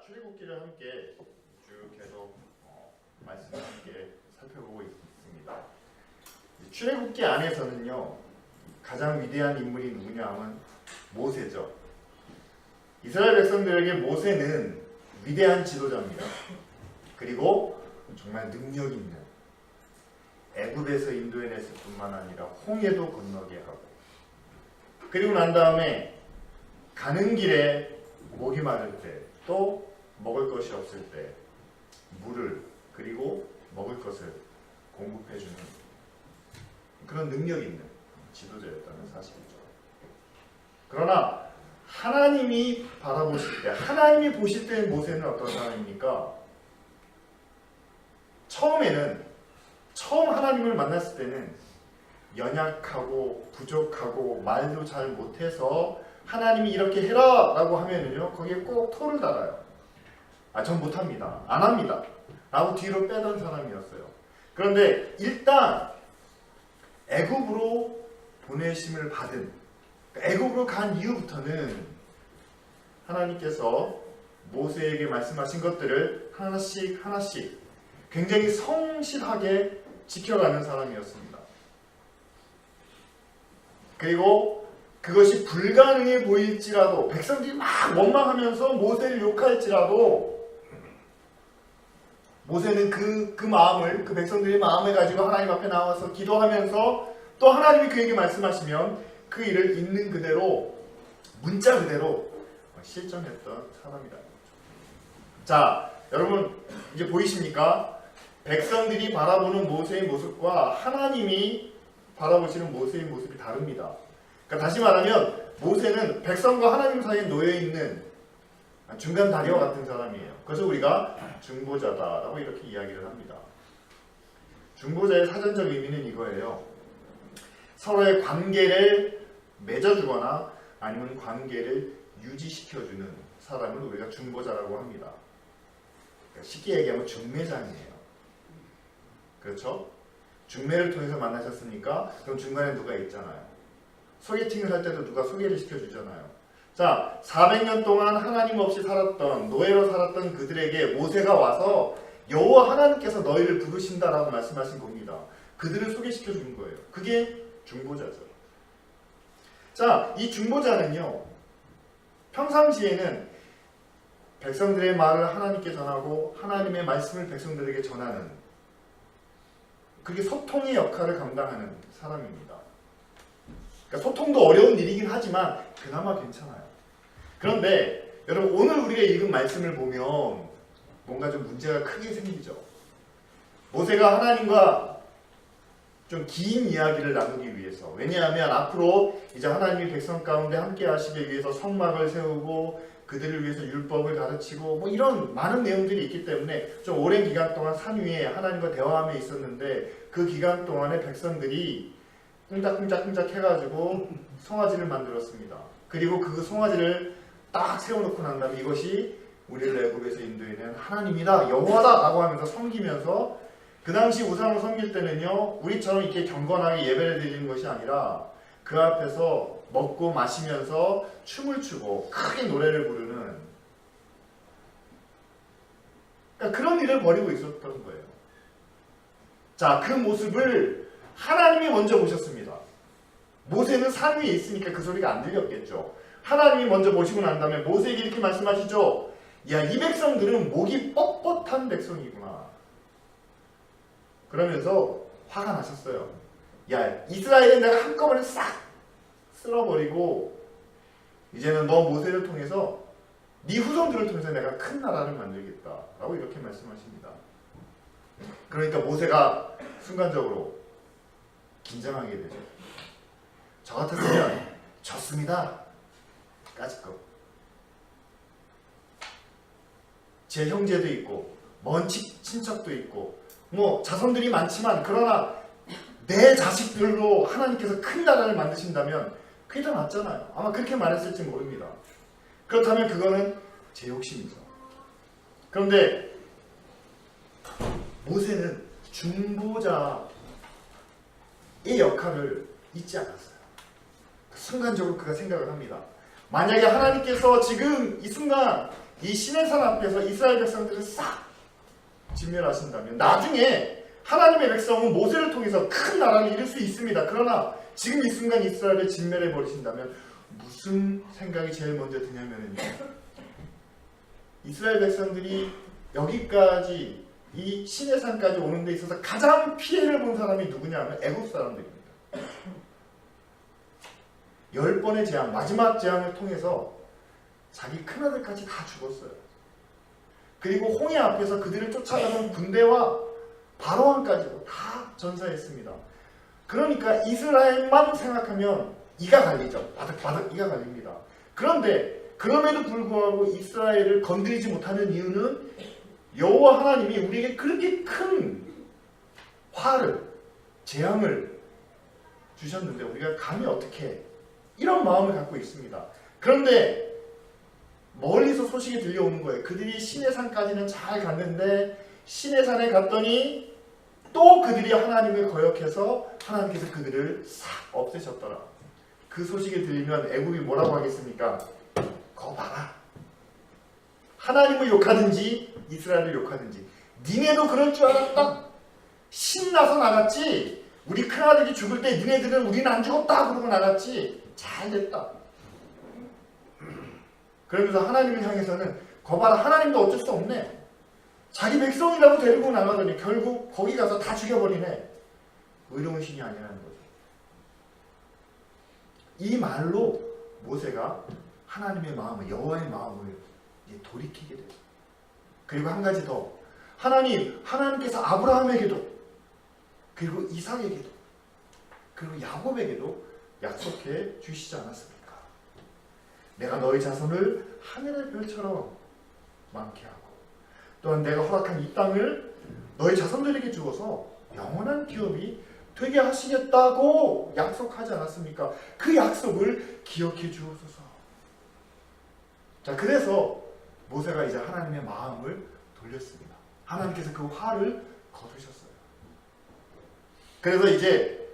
출애굽기를 함께 쭉 계속 말씀을 함께 살펴보고 있습니다. 출애굽기 안에서는요, 가장 위대한 인물이 누구냐 하면 모세죠. 이스라엘 백성들에게 모세는 위대한 지도자입니다. 그리고 정말 능력 있는, 애굽에서 인도해냈을 뿐만 아니라 홍해도 건너게 하고, 그리고 난 다음에 가는 길에 목이 마를 때, 또 먹을 것이 없을 때 물을, 그리고 먹을 것을 공급해주는 그런 능력 있는 지도자였다는 사실이죠. 그러나 하나님이 바라보실 때, 하나님이 보실 때 모세는 어떤 사람입니까? 처음 하나님을 만났을 때는 연약하고 부족하고 말도 잘 못해서 하나님이 이렇게 해라 라고 하면은요, 거기에 꼭 토를 달아요. 전 못합니다, 안 합니다 라고 뒤로 빼던 사람이었어요. 그런데 일단 애굽으로 보내심을 받은, 애굽으로 간 이후부터는 하나님께서 모세에게 말씀하신 것들을 하나씩 하나씩 굉장히 성실하게 지켜가는 사람이었습니다. 그리고 그것이 불가능해 보일지라도, 백성들이 막 원망하면서 모세를 욕할지라도 모세는 그 마음을, 그 백성들의 마음을 가지고 하나님 앞에 나와서 기도하면서 또 하나님이 그에게 말씀하시면 그 일을 있는 그대로, 문자 그대로 실천했던 사람이다. 자, 여러분 이제 보이십니까? 백성들이 바라보는 모세의 모습과 하나님이 바라보시는 모세의 모습이 다릅니다. 그러니까 다시 말하면 모세는 백성과 하나님 사이에 놓여있는 중간 다리와 같은 사람이에요. 그래서 우리가 중보자다라고 이렇게 이야기를 합니다. 중보자의 사전적 의미는 이거예요. 서로의 관계를 맺어주거나 아니면 관계를 유지시켜주는 사람을 우리가 중보자라고 합니다. 그러니까 쉽게 얘기하면 중매장이에요. 그렇죠? 중매를 통해서 만나셨으니까 그럼 중간에 누가 있잖아요. 소개팅을 할 때도 누가 소개를 시켜주잖아요. 자, 400년 동안 하나님 없이 살았던, 노예로 살았던 그들에게 모세가 와서 여호와 하나님께서 너희를 부르신다라고 말씀하신 겁니다. 그들을 소개시켜 준 거예요. 그게 중보자죠. 자, 이 중보자는요, 평상시에는 백성들의 말을 하나님께 전하고 하나님의 말씀을 백성들에게 전하는, 그게 소통의 역할을 감당하는 사람입니다. 그러니까 소통도 어려운 일이긴 하지만 그나마 괜찮아요. 그런데 여러분, 오늘 우리가 읽은 말씀을 보면 뭔가 좀 문제가 크게 생기죠. 모세가 하나님과 좀 긴 이야기를 나누기 위해서, 왜냐하면 앞으로 이제 하나님이 백성 가운데 함께 하시기 위해서 성막을 세우고 그들을 위해서 율법을 가르치고 뭐 이런 많은 내용들이 있기 때문에 좀 오랜 기간 동안 산 위에 하나님과 대화하며 있었는데, 그 기간 동안에 백성들이 꿍짝꿍짝꿍짝 해가지고 송아지를 만들었습니다. 그리고 그 송아지를 딱 세워놓고 난 다음에 이것이 우리를 애굽에서 인도해낸 하나님이다, 여호와다 라고 하면서 섬기면서, 그 당시 우상을 섬길 때는요, 우리처럼 이렇게 경건하게 예배를 드리는 것이 아니라 그 앞에서 먹고 마시면서 춤을 추고 크게 노래를 부르는, 그러니까 그런 일을 벌이고 있었던 거예요. 자, 그 모습을 하나님이 먼저 보셨습니다. 모세는 산 위에 있으니까 그 소리가 안 들렸겠죠. 하나님이 먼저 보시고 난 다음에 모세에게 이렇게 말씀하시죠. 야, 이 백성들은 목이 뻣뻣한 백성이구나. 그러면서 화가 나셨어요. 야, 이스라엘은 내가 한꺼번에 싹 쓸어버리고 이제는 너 모세를 통해서, 네 후손들을 통해서 내가 큰 나라를 만들겠다 라고 이렇게 말씀하십니다. 그러니까 모세가 순간적으로 긴장하게 되죠. 저 같았으면 좋습니다 까짓거, 제 형제도 있고 먼 친척도 있고 뭐 자손들이 많지만, 그러나 내 자식들로 하나님께서 큰 나라를 만드신다면 그게 더 낫잖아요. 아마 그렇게 말했을지 모릅니다. 그렇다면 그거는 제 욕심이죠. 그런데 모세는 중보자의 역할을 잊지 않았어요. 순간적으로 그가 생각을 합니다. 만약에 하나님께서 지금 이 순간 이 시내산 앞에서 이스라엘 백성들을 싹 진멸하신다면 나중에 하나님의 백성은 모세를 통해서 큰 나라를 이룰 수 있습니다. 그러나 지금 이 순간 이스라엘을 진멸해 버리신다면 무슨 생각이 제일 먼저 드냐면요, 이스라엘 백성들이 여기까지 이 시내산까지 오는 데 있어서 가장 피해를 본 사람이 누구냐면 애굽 사람들입니다. 10번의 재앙, 마지막 재앙을 통해서 자기 큰아들까지 다 죽었어요. 그리고 홍해 앞에서 그들을 쫓아가는 군대와 바로왕까지도 다 전사했습니다. 그러니까 이스라엘만 생각하면 이가 갈리죠. 바득바득 이가 갈립니다. 그런데 그럼에도 불구하고 이스라엘을 건드리지 못하는 이유는 여호와 하나님이 우리에게 그렇게 큰 화를, 재앙을 주셨는데 우리가 감히 어떻게 이런 마음을 갖고 있습니다. 그런데 멀리서 소식이 들려오는 거예요. 그들이 시내산까지는 잘 갔는데 시내산에 갔더니 또 그들이 하나님을 거역해서 하나님께서 그들을 싹 없애셨더라. 그 소식이 들리면 애굽이 뭐라고 하겠습니까? 거 봐라. 하나님을 욕하든지 이스라엘을 욕하든지 니네도 그럴 줄 알았다. 신나서 나갔지. 우리 큰아들이 죽을 때 니네들은 우리는 안 죽었다 그러고 나갔지. 잘됐다. 그러면서 하나님을 향해서는 거봐라, 하나님도 어쩔 수 없네. 자기 백성이라고 데리고 나가더니 결국 거기 가서 다 죽여버리네. 의로운 신이 아니라는 거죠. 이 말로 모세가 하나님의 마음을, 여호와의 마음을 이제 돌이키게 돼요. 그리고 한 가지 더, 하나님께서 아브라함에게도 그리고 이삭에게도 그리고 야곱에게도 약속해 주시지 않았습니까? 내가 너희 자손을 하늘의 별처럼 많게 하고 또한 내가 허락한 이 땅을 너희 자손들에게 주어서 영원한 기업이 되게 하시겠다고 약속하지 않았습니까? 그 약속을 기억해 주옵소서. 자, 그래서 모세가 이제 하나님의 마음을 돌렸습니다. 하나님께서 그 화를 거두셨어요. 그래서 이제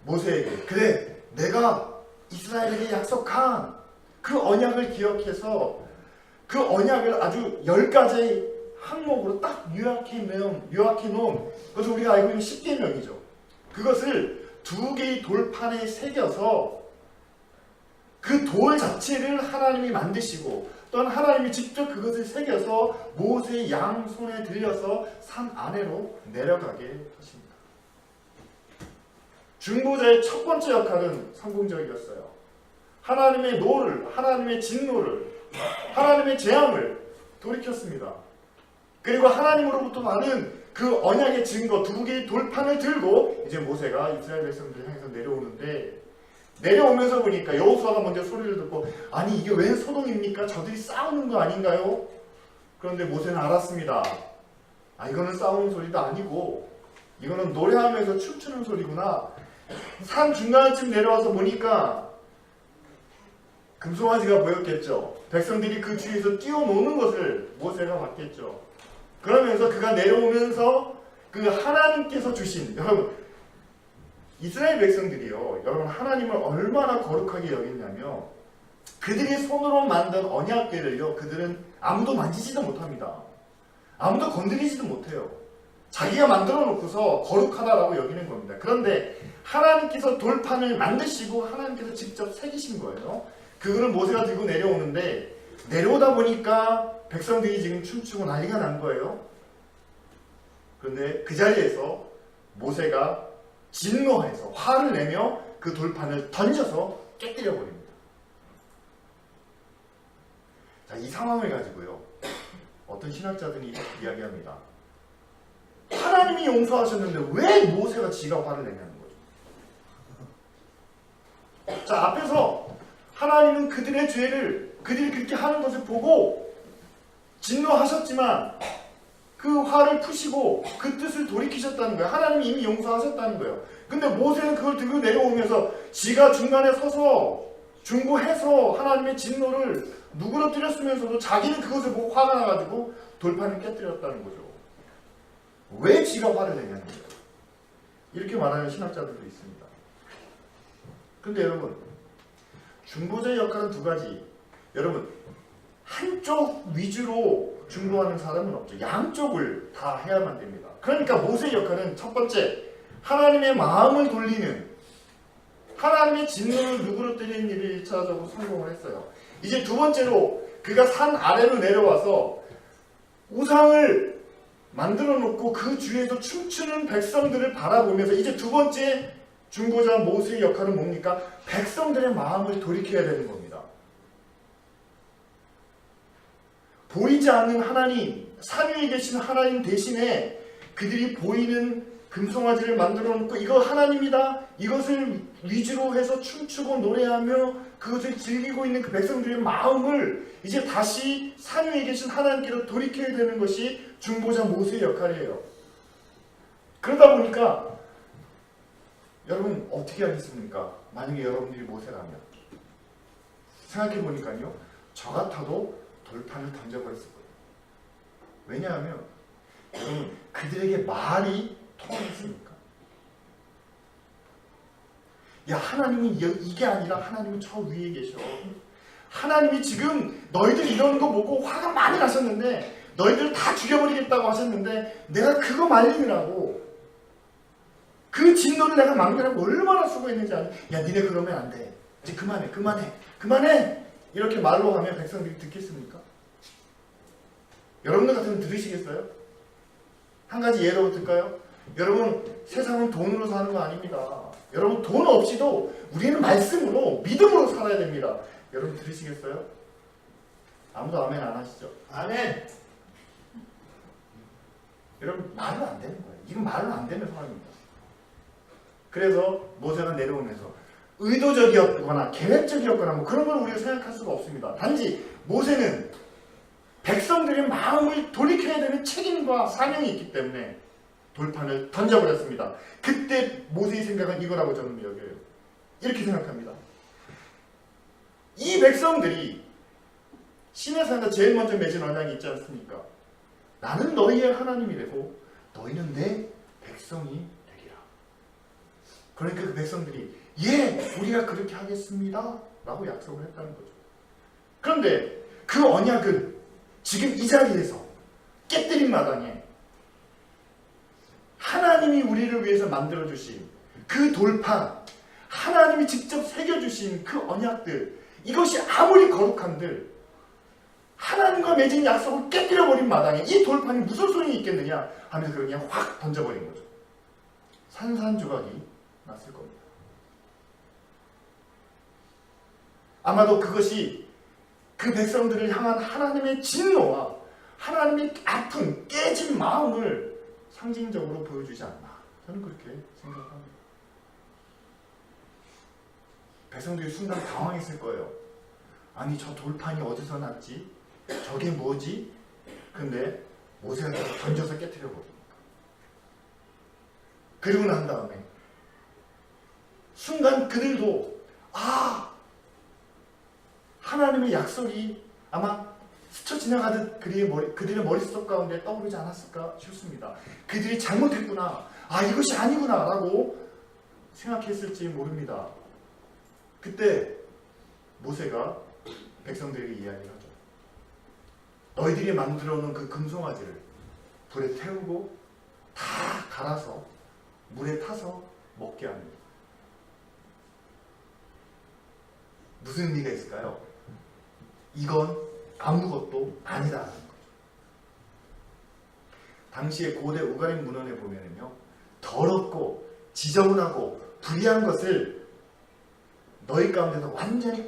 모세에게, 그래, 내가 이스라엘에게 약속한 그 언약을 기억해서 그 언약을 아주 10가지 항목으로 딱 요약해 놓은 그것을 우리가 알고 있는 10계명이죠. 그것을 2개의 돌판에 새겨서 그 돌 자체를 하나님이 만드시고 또한 하나님이 직접 그것을 새겨서 모세의 양손에 들려서 산 아래로 내려가게 하십니다. 중보자의 첫 번째 역할은 성공적이었어요. 하나님의 노를, 하나님의 진노를, 하나님의 재앙을 돌이켰습니다. 그리고 하나님으로부터 받은 그 언약의 증거 2개의 돌판을 들고 이제 모세가 이스라엘 백성들을 향해서 내려오는데, 내려오면서 보니까 여호수아가 먼저 소리를 듣고, 아니 이게 웬 소동입니까? 저들이 싸우는 거 아닌가요? 그런데 모세는 알았습니다. 이거는 싸우는 소리도 아니고 이거는 노래하면서 춤추는 소리구나. 산 중간쯤 내려와서 보니까 금송아지가 보였겠죠. 백성들이 그 주위에서 뛰어노는 것을 모세가 봤겠죠. 그러면서 그가 내려오면서 그 하나님께서 주신, 여러분 이스라엘 백성들이요, 여러분 하나님을 얼마나 거룩하게 여겼냐면 그들이 손으로 만든 언약궤를요, 그들은 아무도 만지지도 못합니다. 아무도 건드리지도 못해요. 자기가 만들어 놓고서 거룩하다라고 여기는 겁니다. 그런데 하나님께서 돌판을 만드시고 하나님께서 직접 새기신 거예요. 그거를 모세가 들고 내려오는데, 내려오다 보니까 백성들이 지금 춤추고 난리가 난 거예요. 그런데 그 자리에서 모세가 진노해서 화를 내며 그 돌판을 던져서 깨뜨려 버립니다. 자, 이 상황을 가지고요, 어떤 신학자들이 이야기합니다. 하나님이 용서하셨는데 왜 모세가 지가 화를 내냐는 거죠. 자, 앞에서 하나님은 그들의 죄를, 그들이 그렇게 하는 것을 보고 진노하셨지만 그 화를 푸시고 그 뜻을 돌이키셨다는 거예요. 하나님이 이미 용서하셨다는 거예요. 근데 모세는 그걸 들고 내려오면서 지가 중간에 서서 중보해서 하나님의 진노를 누그러뜨렸으면서도 자기는 그것을 보고 화가 나가지고 돌판을 깨뜨렸다는 거죠. 왜 지가 화를 내냐는 거예요. 이렇게 말하는 신학자들도 있습니다. 근데 여러분, 중보자의 역할은 2가지. 여러분, 한쪽 위주로 중보하는 사람은 없죠. 양쪽을 다 해야만 됩니다. 그러니까 모세의 역할은 첫 번째, 하나님의 마음을 돌리는, 하나님의 진노를 누그러뜨리는 일을 1차적으로 성공을 했어요. 이제 두 번째로 그가 산 아래로 내려와서 우상을 만들어 놓고 그 주위에서 춤추는 백성들을 바라보면서 이제 두 번째 중보자 모세의 역할은 뭡니까? 백성들의 마음을 돌이켜야 되는 겁니다. 보이지 않는 하나님, 산 위에 계신 하나님 대신에 그들이 보이는 금송아지를 만들어 놓고 이거 하나님이다, 이것을 위주로 해서 춤추고 노래하며 그것을 즐기고 있는 그 백성들의 마음을 이제 다시 산 위에 계신 하나님께로 돌이켜야 되는 것이 중보자 모세의 역할이에요. 그러다 보니까 여러분 어떻게 하겠습니까? 만약에 여러분들이 모세라면 생각해 보니까요, 저 같아도 돌판을 던져버렸을 거예요. 왜냐하면 그들에게 말이 통했습니까? 야, 하나님이 이게 아니라 하나님은 저 위에 계셔. 하나님이 지금 너희들 이러는 거 보고 화가 많이 나셨는데, 너희들 다 죽여버리겠다고 하셨는데 내가 그거 말리느라고, 그 진노를 내가 막느라고 얼마나 수고했는지 아니? 야, 니네 그러면 안 돼. 이제 그만해. 이렇게 말로 하면 백성들이 듣겠습니까? 여러분들 같으면 들으시겠어요? 한 가지 예로 들까요? 여러분, 세상은 돈으로 사는 거 아닙니다. 여러분, 돈 없이도 우리는 말씀으로, 믿음으로 살아야 됩니다. 여러분 들으시겠어요? 아무도 아멘 안 하시죠? 아멘. 여러분, 말은 안 되는 거예요. 이건 말은 안 되는 상황입니다. 그래서 모세가 내려오면서 의도적이었거나 계획적이었거나 뭐 그런 걸 우리가 생각할 수가 없습니다. 단지 모세는 백성들의 마음을 돌이켜야 되는 책임과 사명이 있기 때문에 돌판을 던져버렸습니다. 그때 모세의 생각은 이거라고 저는 여겨요. 이렇게 생각합니다. 이 백성들이 신의 산에서 제일 먼저 맺은 언약이 있지 않습니까? 나는 너희의 하나님이 되고 너희는 내 백성이 되리라. 그러니까 그 백성들이 우리가 그렇게 하겠습니다 라고 약속을 했다는 거죠. 그런데 그 언약을 지금 이 자리에서 깨뜨린 마당에 하나님이 우리를 위해서 만들어주신 그 돌판, 하나님이 직접 새겨주신 그 언약들, 이것이 아무리 거룩한들 하나님과 맺은 약속을 깨뜨려버린 마당에 이 돌판이 무슨 소용이 있겠느냐 하면서 그냥 확 던져버린 거죠. 산산조각이 났을 겁니다. 아마도 그것이 그 백성들을 향한 하나님의 진노와 하나님의 아픈 깨진 마음을 상징적으로 보여주지 않나, 저는 그렇게 생각합니다. 백성들이 순간 당황했을 거예요. 아니, 저 돌판이 어디서 났지? 저게 뭐지? 근데 모세가 던져서 깨뜨려 버립니다. 그리고 난 다음에 순간 그들도 하나님의 약속이 아마 스쳐 지나가듯 그들의 머릿속 가운데 떠오르지 않았을까 싶습니다. 그들이 잘못했구나, 이것이 아니구나 라고 생각했을지 모릅니다. 그때 모세가 백성들에게 이야기를 하죠. 너희들이 만들어 놓은 그 금송아지를 불에 태우고 다 갈아서 물에 타서 먹게 합니다. 무슨 의미가 있을까요? 이건 아무것도 아니다라는 거죠. 당시의 고대 우가림 문헌에 보면은요, 더럽고 지저분하고 불의한 것을 너희 가운데서 완전히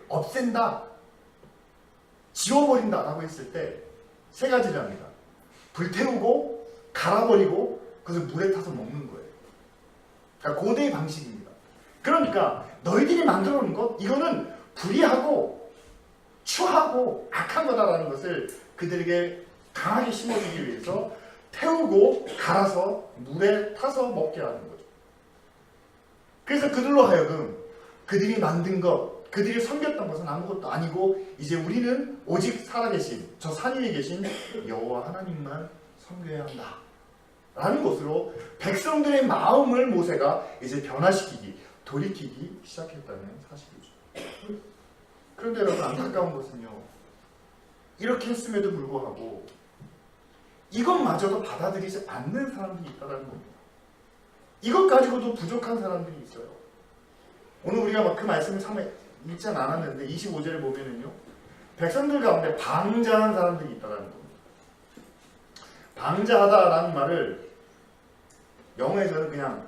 없앤다, 지워버린다 라고 했을 때 세 가지를 합니다. 불태우고 갈아버리고 그것을 물에 타서 먹는 거예요. 그러니까 고대의 방식입니다. 그러니까 너희들이 만들어 놓은 것, 이거는 불의하고 추하고 악한 거다라는 것을 그들에게 강하게 심어주기 위해서 태우고 갈아서 물에 타서 먹게 하는 거죠. 그래서 그들로 하여금 그들이 만든 것, 그들이 섬겼던 것은 아무것도 아니고 이제 우리는 오직 살아계신 저 산 위에 계신 여호와 하나님만 섬겨야 한다 라는 것으로 백성들의 마음을 모세가 이제 변화시키기, 돌이키기 시작했다는 사실이죠. 그런데 여러분, 안타까운 것은요, 이렇게 했음에도 불구하고 이것마저도 받아들이지 않는 사람들이 있다는 겁니다. 이것 가지고도 부족한 사람들이 있어요. 오늘 우리가 막 그 말씀을 참 읽진 않았는데 25절에 보면은요, 백성들 가운데 방자한 사람들이 있다는 겁니다. 방자하다라는 말을 영어에서는 그냥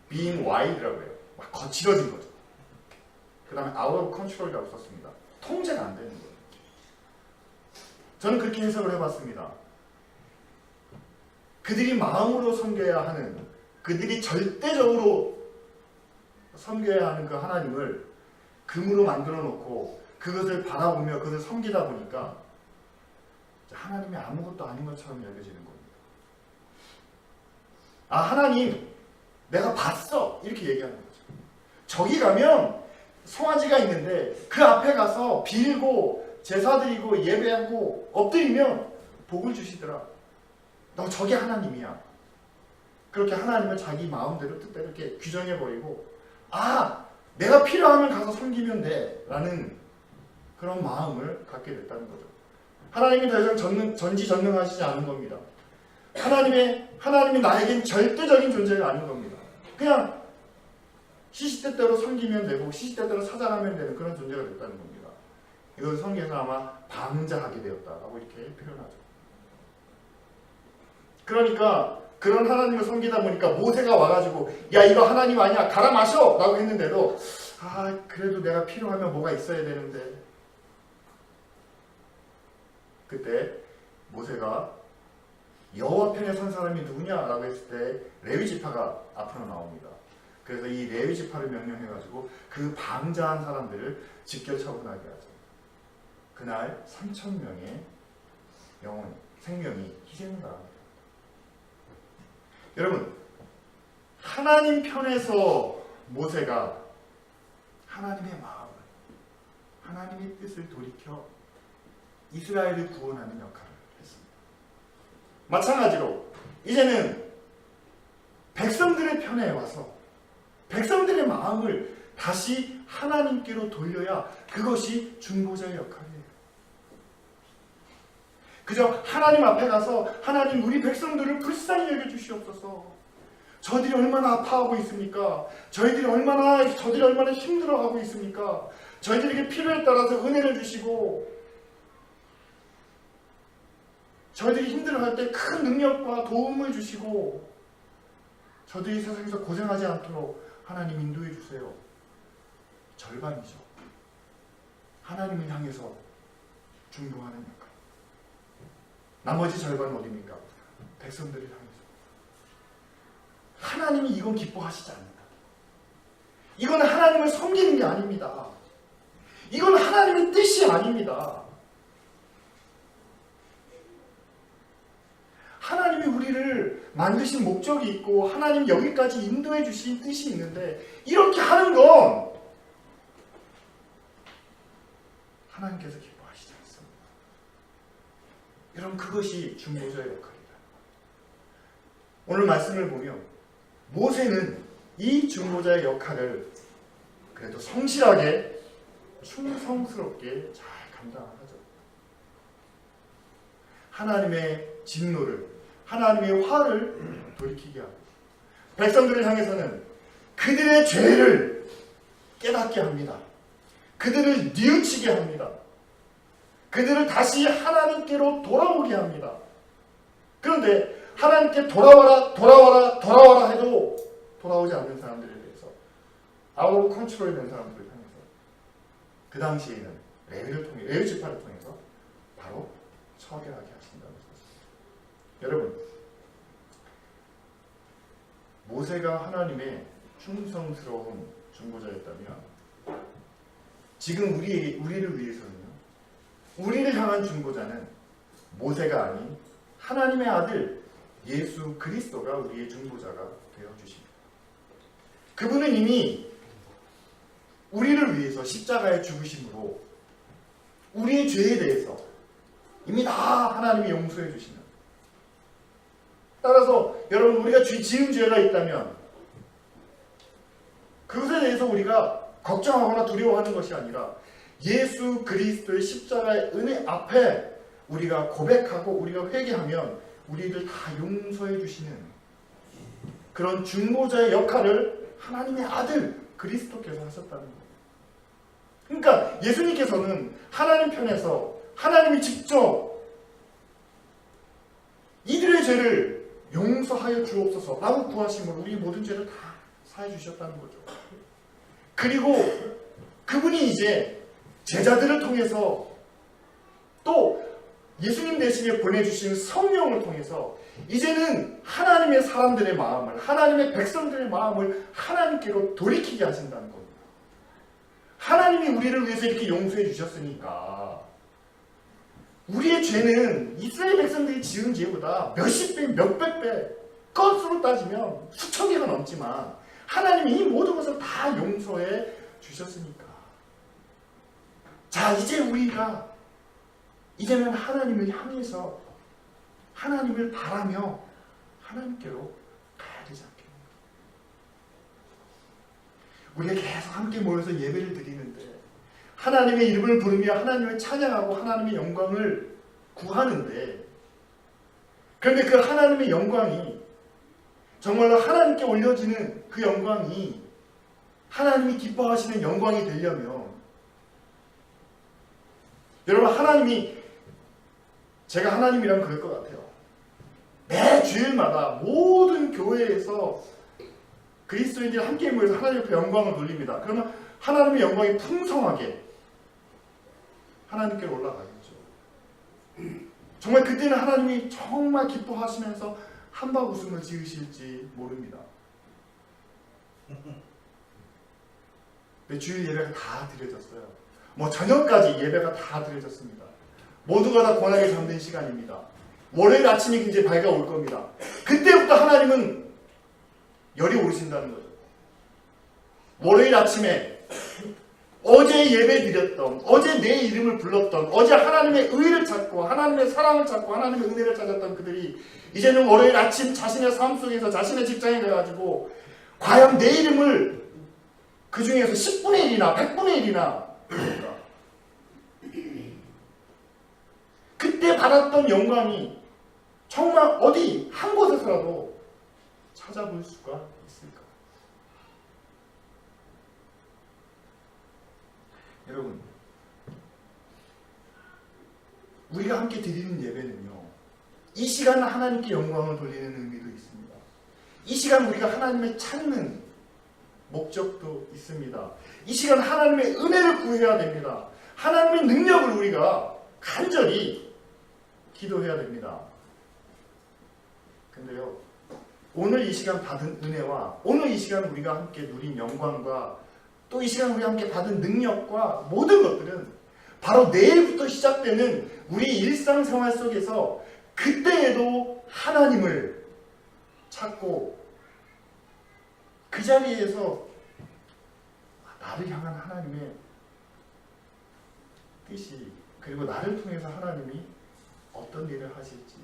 being wild라고 해요. 막 거칠어진 거죠. 그 다음에 out of control이라고 썼습니다. 통제가 안 되는 거예요. 저는 그렇게 해석을 해봤습니다. 그들이 마음으로 섬겨야 하는, 그들이 절대적으로 섬겨야 하는 그 하나님을 금으로 만들어 놓고 그것을 바라보며 그것을 섬기다 보니까 하나님이 아무것도 아닌 것처럼 여겨지는 겁니다. 아, 하나님 내가 봤어, 이렇게 얘기하는 거죠. 저기 가면 송아지가 있는데 그 앞에 가서 빌고 제사드리고 예배하고 엎드리면 복을 주시더라. 너 저게 하나님이야. 그렇게 하나님을 자기 마음대로 뜻대로 이렇게 규정해버리고, 아, 내가 필요하면 가서 섬기면 돼 라는 그런 마음을 갖게 됐다는 거죠. 하나님이 더 이상 전지전능하시지 않은 겁니다. 하나님이 나에겐 절대적인 존재가 아닌 겁니다. 그냥 시시때때로 섬기면 되고 시시때때로 찾아가면 되는 그런 존재가 됐다는 겁니다. 이것을 성경에서 아마 방자하게 되었다라고 이렇게 표현하죠. 그러니까 그런 하나님을 섬기다 보니까 모세가 와가지고 야, 이거 하나님 아니야, 갈아 마셔 라고 했는데도, 아, 그래도 내가 필요하면 뭐가 있어야 되는데. 그때 모세가 여호와 편에 선 사람이 누구냐라고 했을 때 레위 지파가 앞으로 나옵니다. 그래서 이 레위 지파를 명령해가지고 그 방자한 사람들을 직결처분하게 하죠. 그날 3,000명의 생명이 희생을 당합니다. 여러분, 하나님 편에서 모세가 하나님의 마음을, 하나님의 뜻을 돌이켜 이스라엘을 구원하는 역할을 했습니다. 마찬가지로 이제는 백성들의 편에 와서 백성들의 마음을 다시 하나님께로 돌려야 그것이 중보자의 역할이에요. 그저 하나님 앞에 가서 하나님, 우리 백성들을 불쌍히 여겨주시옵소서. 저들이 얼마나 아파하고 있습니까? 저희들이 얼마나 힘들어하고 있습니까? 저희들에게 필요에 따라서 은혜를 주시고, 저희들이 힘들어할 때 큰 능력과 도움을 주시고, 저들이 세상에서 고생하지 않도록 하나님 인도해 주세요. 절반이죠. 하나님을 향해서 중보하는 역할. 나머지 절반은 어디입니까? 백성들을 향해서. 하나님이 이건 기뻐하시지 않는다. 이건 하나님을 섬기는 게 아닙니다. 이건 하나님의 뜻이 아닙니다. 하나님이 우리를 만드신 목적이 있고 하나님 여기까지 인도해 주신 뜻이 있는데, 이렇게 하는 건 하나님께서 기뻐하시지 않습니다. 여러분, 그것이 중보자의 역할이다. 오늘 말씀을 보면 모세는 이 중보자의 역할을 그래도 성실하게 충성스럽게 잘 감당하죠. 하나님의 진노를, 하나님의 화를 돌이키게 하고, 백성들을 향해서는 그들의 죄를 깨닫게 합니다. 그들을 뉘우치게 합니다. 그들을 다시 하나님께로 돌아오게 합니다. 그런데 하나님께 돌아와라 해도 돌아오지 않는 사람들에 대해서, 아웃 오브 컨트롤이 된 사람들을 향해서 그 당시에는 레위 지파를 통해서 바로 처결하게 하신다는 것입니다. 여러분, 모세가 하나님의 충성스러운 중보자였다면 지금 우리를 위해서는요, 우리를 향한 중보자는 모세가 아닌 하나님의 아들 예수 그리스도가 우리의 중보자가 되어주십니다. 그분은 이미 우리를 위해서 십자가에 죽으심으로 우리의 죄에 대해서 이미 다 하나님이 용서해 주시는. 따라서 여러분, 우리가 지은 죄가 있다면 그것에 대해서 우리가 걱정하거나 두려워하는 것이 아니라 예수 그리스도의 십자가의 은혜 앞에 우리가 고백하고 우리가 회개하면 우리를 다 용서해 주시는 그런 중보자의 역할을 하나님의 아들 그리스도께서 하셨다는 거예요. 그러니까 예수님께서는 하나님 편에서 하나님이 직접 이들의 죄를 용서하여 주옵소서 라고 구하심으로 우리 모든 죄를 다 사해 주셨다는 거죠. 그리고 그분이 이제 제자들을 통해서 또 예수님 대신에 보내주신 성령을 통해서 이제는 하나님의 사람들의 마음을, 하나님의 백성들의 마음을 하나님께로 돌이키게 하신다는 겁니다. 하나님이 우리를 위해서 이렇게 용서해 주셨으니까 우리의 죄는 이스라엘 백성들이 지은 죄보다 몇십 배, 몇백 배, 건수로 따지면 수천 개가 넘지만 하나님이 이 모든 것을 다 용서해 주셨으니까. 자, 이제 우리가 이제는 하나님을 향해서 하나님을 바라며 하나님께로 가야 되지 않겠는가. 우리가 계속 함께 모여서 예배를 드리는데 하나님의 이름을 부르며 하나님을 찬양하고 하나님의 영광을 구하는데, 그런데 그 하나님의 영광이 정말로 하나님께 올려지는 그 영광이 하나님이 기뻐하시는 영광이 되려면, 여러분, 하나님이, 제가 하나님이라면 그럴 것 같아요. 매 주일마다 모든 교회에서 그리스도인들이 함께 모여서 하나님 앞에 영광을 돌립니다. 그러면 하나님의 영광이 풍성하게 하나님께로 올라가겠죠. 정말 그때는 하나님이 정말 기뻐하시면서 한박 웃음을 지으실지 모릅니다. 네, 주일 예배가 다 드려졌어요. 저녁까지 예배가 다 드려졌습니다. 모두가 다 고난에 잠든 시간입니다. 월요일 아침이 이제 밝아올 겁니다. 그때부터 하나님은 열이 오르신다는 거죠. 월요일 아침에 어제 예배 드렸던, 어제 내 이름을 불렀던, 어제 하나님의 의를 찾고 하나님의 사랑을 찾고 하나님의 은혜를 찾았던 그들이 이제는 월요일 아침 자신의 삶 속에서 자신의 직장에 가가지고 과연 내 이름을 그 중에서 10분의 1이나 100분의 1이나 그때 받았던 영광이 정말 어디 한 곳에서라도 찾아볼 수가 있을까? 여러분, 우리가 함께 드리는 예배는요, 이 시간 하나님께 영광을 돌리는 의미도 있습니다. 이 시간 우리가 하나님을 찾는 목적도 있습니다. 이 시간 하나님의 은혜를 구해야 됩니다. 하나님의 능력을 우리가 간절히 기도해야 됩니다. 근데요, 오늘 이 시간 받은 은혜와 오늘 이 시간 우리가 함께 누린 영광과 또 이 시간 우리가 함께 받은 능력과 모든 것들은 바로 내일부터 시작되는 우리 일상생활 속에서 그때에도 하나님을 찾고 그 자리에서 나를 향한 하나님의 뜻이, 그리고 나를 통해서 하나님이 어떤 일을 하실지,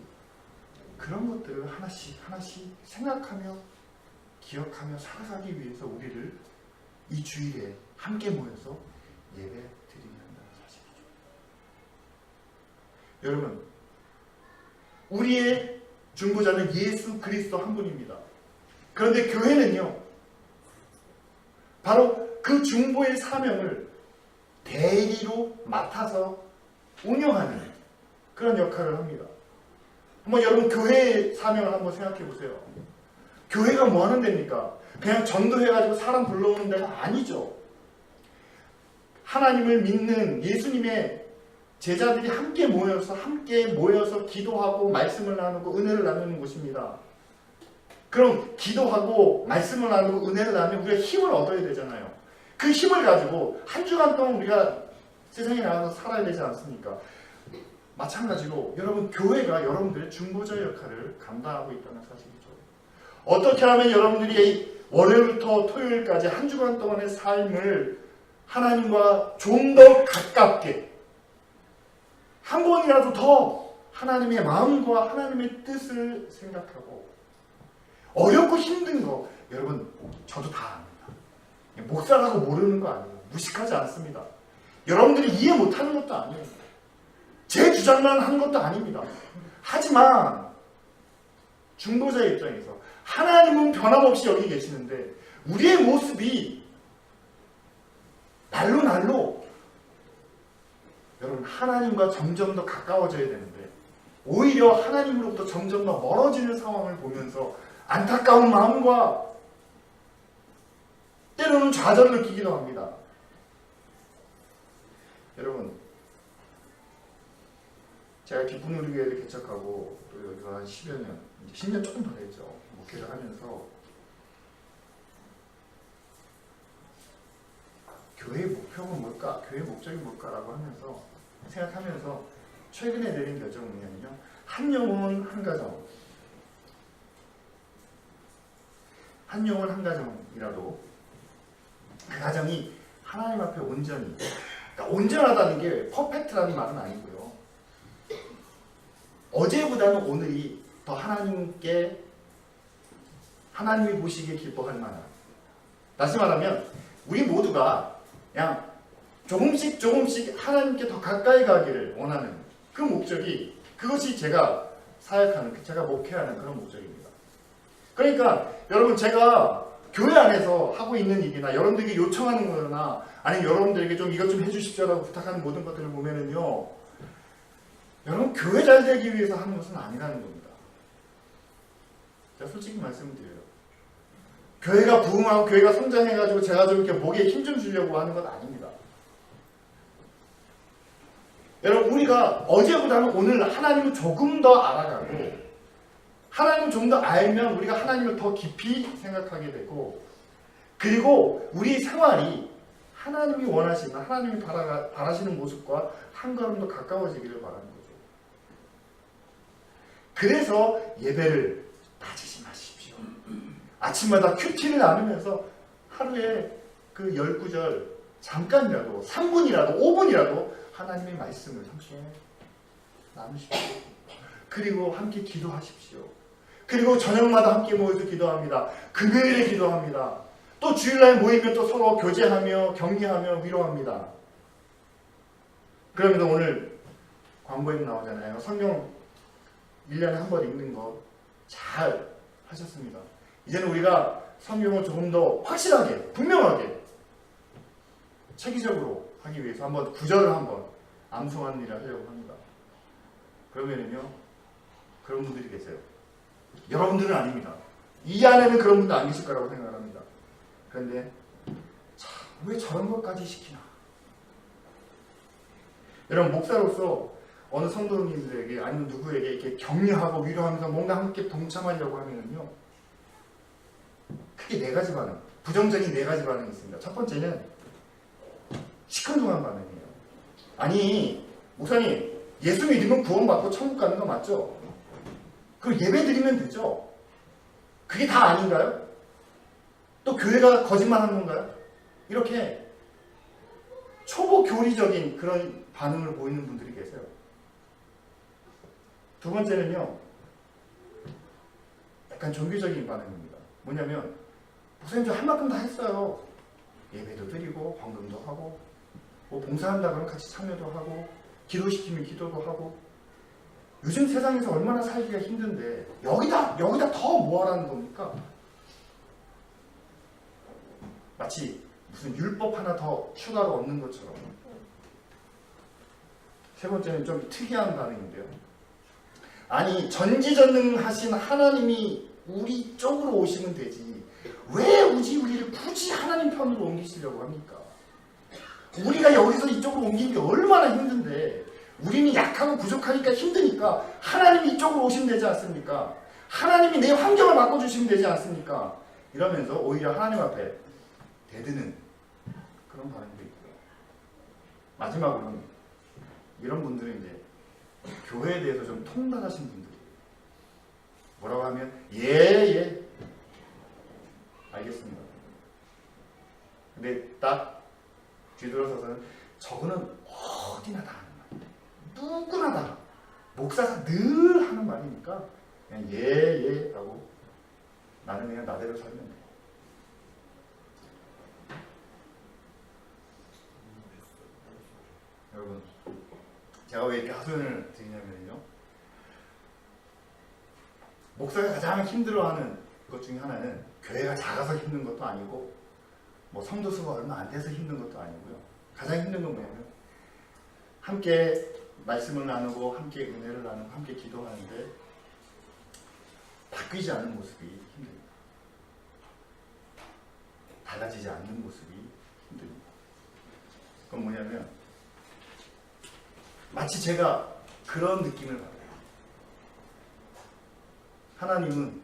그런 것들을 하나씩 하나씩 생각하며 기억하며 살아가기 위해서 우리를 이 주일에 함께 모여서 예배 드리는 사실이죠. 여러분, 우리의 중보자는 예수 그리스도 한 분입니다. 그런데 교회는요, 바로 그 중보의 사명을 대리로 맡아서 운영하는 그런 역할을 합니다. 한번 여러분 교회의 사명을 한번 생각해 보세요. 교회가 뭐 하는 데입니까? 그냥 전도해가지고 사람 불러오는 데가 아니죠. 하나님을 믿는 예수님의 제자들이 함께 모여서 기도하고 말씀을 나누고 은혜를 나누는 곳입니다. 그럼 기도하고 말씀을 나누고 은혜를 나누면 우리가 힘을 얻어야 되잖아요. 그 힘을 가지고 한 주간 동안 우리가 세상에 나가서 살아야 되지 않습니까? 마찬가지로 여러분, 교회가 여러분들의 중보자 역할을 감당하고 있다는 사실이죠. 어떻게 하면 여러분들이 월요일부터 토요일까지 한 주간 동안의 삶을 하나님과 좀 더 가깝게, 한 번이라도 더 하나님의 마음과 하나님의 뜻을 생각하고, 어렵고 힘든 거 여러분 저도 다 압니다. 목사라고 모르는 거 아니에요. 무식하지 않습니다. 여러분들이 이해 못하는 것도 아니에요. 제 주장만 한 것도 아닙니다. 하지만 중보자의 입장에서 하나님은 변함없이 여기 계시는데 우리의 모습이 날로 여러분 하나님과 점점 더 가까워져야 되는데 오히려 하나님으로부터 점점 더 멀어지는 상황을 보면서 안타까운 마음과 때로는 좌절을 느끼기도 합니다. 여러분, 제가 기쁨 우리 교회를 개척하고 또 여기서 한 10여 년, 이제 10년 조금 더 됐죠. 목회를 하면서 교회의 목표가 뭘까? 교회의 목적이 뭘까라고 하면서 생각하면서 최근에 내린 결정은 뭐냐면요. 한 영혼 한 가정, 한 영혼 한 가정이라도 그 가정이 하나님 앞에 온전히, 그러니까 온전하다는 게 퍼펙트라는 말은 아니고요. 어제보다는 오늘이 더 하나님께, 하나님이 보시기에 기뻐할 만한, 다시 말하면 우리 모두가 그냥 조금씩 하나님께 더 가까이 가기를 원하는 그 목적이, 그것이 제가 사역하는, 제가 목회하는 그런 목적입니다. 그러니까 여러분, 제가 교회 안에서 하고 있는 일이나 여러분들에게 요청하는 거나 아니면 여러분들에게 좀 이것 좀 해주십시오라고 부탁하는 모든 것들을 보면은요, 여러분 교회 잘 되기 위해서 하는 것은 아니라는 겁니다. 제가 솔직히 말씀드려요. 교회가 부흥하고 교회가 성장해가지고 제가 좀 이렇게 목에 힘 좀 주려고 하는 건 아닙니다. 여러분, 우리가 어제보다는 오늘 하나님을 조금 더 알아가고 하나님을 좀 더 알면 우리가 하나님을 더 깊이 생각하게 되고, 그리고 우리 생활이 하나님이 원하시는, 하나님이 바라시는 모습과 한 걸음 더 가까워지기를 바라는 거죠. 그래서 예배를 빠지지 마십시오. 아침마다 큐티를 나누면서 하루에 그 10구절 잠깐이라도 3분이라도 5분이라도 하나님의 말씀을 함께 나누십시오. 그리고 함께 기도하십시오. 그리고 저녁마다 함께 모여서 기도합니다. 금요일에 기도합니다. 또 주일날 모이면 또 서로 교제하며 격려하며 위로합니다. 그러면서 오늘 광고에도 나오잖아요. 성경 1년에 한 번 읽는 거 잘 하셨습니다. 이제는 우리가 성경을 조금 더 확실하게, 분명하게, 체계적으로 하기 위해서 한번 구절을 한번 암송하는 일을 하려고 합니다. 그러면은요, 그런 분들이 계세요. 여러분들은 아닙니다. 이 안에는 그런 분들 안 계실 거라고 생각합니다. 그런데 참, 왜 저런 것까지 시키나? 여러분, 목사로서 어느 성도님들에게 아니면 누구에게 이렇게 격려하고 위로하면서 뭔가 함께 동참하려고 하면은요, 크게 4가지 반응, 부정적인 4가지 반응이 있습니다. 첫 번째는 시큰둥한 반응이에요. 아니, 목사님, 예수 믿으면 구원받고 천국 가는 거 맞죠? 그럼 예배 드리면 되죠? 그게 다 아닌가요? 또 교회가 거짓말하는 건가요? 이렇게 초보 교리적인 그런 반응을 보이는 분들이 계세요. 두 번째는요, 약간 종교적인 반응입니다. 뭐냐면, 목사님 저 할 만큼 다 했어요. 예배도 드리고 헌금도 하고 뭐 봉사한다 그러면 같이 참여도 하고 기도시키면 기도도 하고, 요즘 세상에서 얼마나 살기가 힘든데 여기다 더 뭐하라는 겁니까? 마치 무슨 율법 하나 더 추가로 얻는 것처럼. 세 번째는 좀 특이한 반응인데요. 아니, 전지전능하신 하나님이 우리 쪽으로 오시면 되지 왜 우리를 굳이 하나님 편으로 옮기시려고 합니까? 우리가 여기서 이쪽으로 옮기는 게 얼마나 힘든데, 우리는 약하고 부족하니까 힘드니까 하나님이 이쪽으로 오시면 되지 않습니까? 하나님이 내 환경을 바꿔주시면 되지 않습니까? 이러면서 오히려 하나님 앞에 대드는 그런 반응도 있고요. 마지막으로는 이런 분들은 이제 교회에 대해서 좀 통달하신 분들이에요. 뭐라고 하면 예 알겠습니다. 근데 딱 뒤돌아서서는 저거는 어디나 다 하는 말이에요. 누구나 다. 목사가 늘 하는 말이니까 그냥 예 라고 나는 그냥 나대로 살면 돼. 여러분, 제가 왜 이렇게 하소연을 드리냐면요, 목사가 가장 힘들어하는 것 중에 하나는 교회가 작아서 힘든 것도 아니고 뭐 성도 수가 얼마 안 돼서 힘든 것도 아니고요. 가장 힘든 건 뭐냐면 함께 말씀을 나누고 함께 은혜를 나누고 함께 기도하는데 바뀌지 않는 모습이 힘듭니다. 달라지지 않는 모습이 힘듭니다. 그건 뭐냐면 마치 제가 그런 느낌을 받아요. 하나님은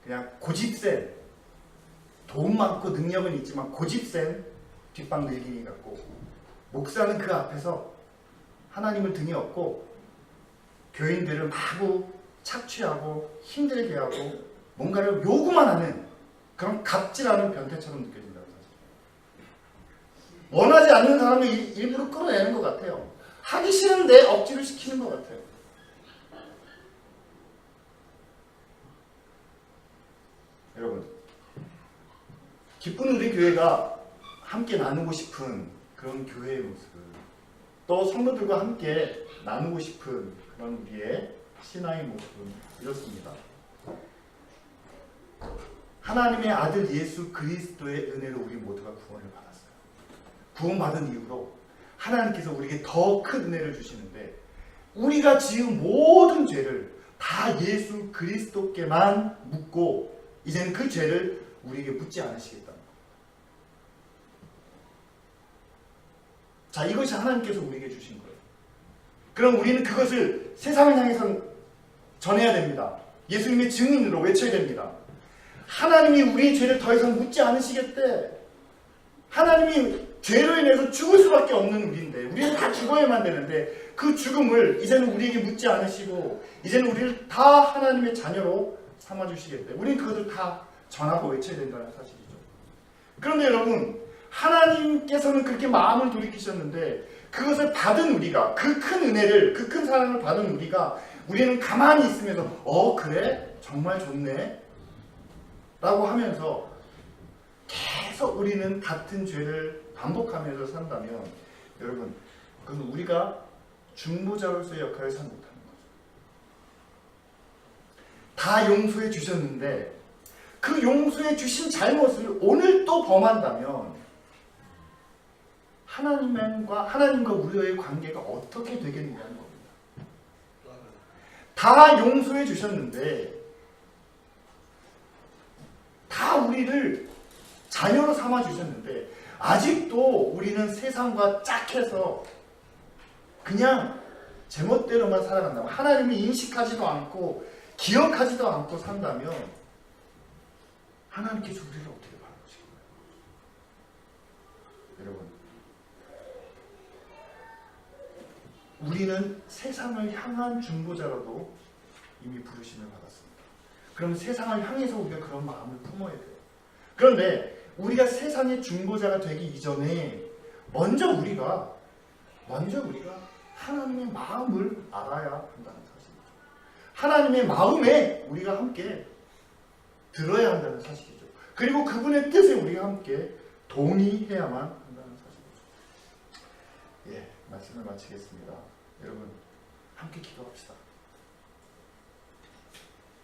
그냥 고집센, 돈 많고 능력은 있지만 고집센 뒷방 늙은이 같고, 목사는 그 앞에서 하나님을 등에 업고 교인들을 마구 착취하고 힘들게 하고 뭔가를 요구만 하는 그런 갑질하는 변태처럼 느껴진다고 사실. 원하지 않는 사람을 일부러 끌어내는 것 같아요. 하기 싫은데 억지로 시키는 것 같아요. 여러분, 기쁜 우리 교회가 함께 나누고 싶은 그런 교회의 모습을, 또 성도들과 함께 나누고 싶은 그런 우리의 신앙의 모습은 이렇습니다. 하나님의 아들 예수 그리스도의 은혜로 우리 모두가 구원을 받았어요. 구원받은 이후로 하나님께서 우리에게 더 큰 은혜를 주시는데, 우리가 지은 모든 죄를 다 예수 그리스도께만 묻고 이제는 그 죄를 우리에게 묻지 않으시겠다. 자, 이것이 하나님께서 우리에게 주신 거예요. 그럼 우리는 그것을 세상을 향해서 전해야 됩니다. 예수님의 증인으로 외쳐야 됩니다. 하나님이 우리의 죄를 더 이상 묻지 않으시겠대. 하나님이 죄로 인해서 죽을 수밖에 없는 우리인데, 우리는 다 죽어야만 되는데 그 죽음을 이제는 우리에게 묻지 않으시고 이제는 우리를 다 하나님의 자녀로 삼아주시겠대. 우리는 그것을 다 전하고 외쳐야 된다는 사실이죠. 그런데 여러분, 하나님께서는 그렇게 마음을 돌이키셨는데 그것을 받은 우리가, 그 큰 은혜를, 그 큰 사랑을 받은 우리는 가만히 있으면서 그래? 정말 좋네? 라고 하면서 계속 우리는 같은 죄를 반복하면서 산다면, 여러분, 그건 우리가 중보자로서의 역할을 잘 못하는 거죠. 다 용서해 주셨는데 그 용서해 주신 잘못을 오늘 또 범한다면 하나님과 우리의 관계가 어떻게 되겠느냐는 겁니다. 다 용서해 주셨는데, 다 우리를 자녀로 삼아 주셨는데 아직도 우리는 세상과 짝해서 그냥 제멋대로만 살아간다면, 하나님을 인식하지도 않고 기억하지도 않고 산다면 하나님께서 우리를 어떻게 바라보실 거예요? 여러분, 우리는 세상을 향한 중보자로도 이미 부르심을 받았습니다. 그럼 세상을 향해서 우리가 그런 마음을 품어야 돼요. 그런데 우리가 세상의 중보자가 되기 이전에 먼저 우리가 하나님의 마음을 알아야 한다는 사실이죠. 하나님의 마음에 우리가 함께 들어야 한다는 사실이죠. 그리고 그분의 뜻에 우리가 함께 동의해야만 한다는 사실이죠. 예, 말씀을 마치겠습니다. 여러분, 함께 기도합시다.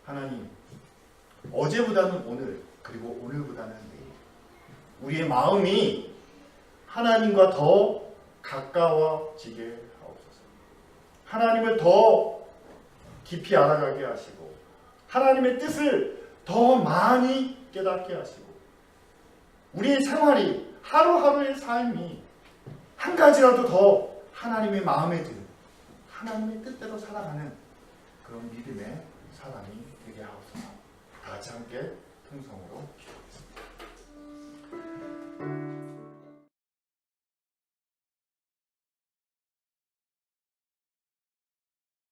하나님, 어제보다는 오늘, 그리고 오늘보다는 내일, 우리의 마음이 하나님과 더 가까워지게 하옵소서. 하나님을 더 깊이 알아가게 하시고 하나님의 뜻을 더 많이 깨닫게 하시고, 우리의 생활이, 하루하루의 삶이 한 가지라도 더 하나님의 마음에 드는, 하나님의 뜻대로 살아가는 그런 믿음의 사람이 되게 하옵소서. 다 같이 함께 통성으로 기도합니다.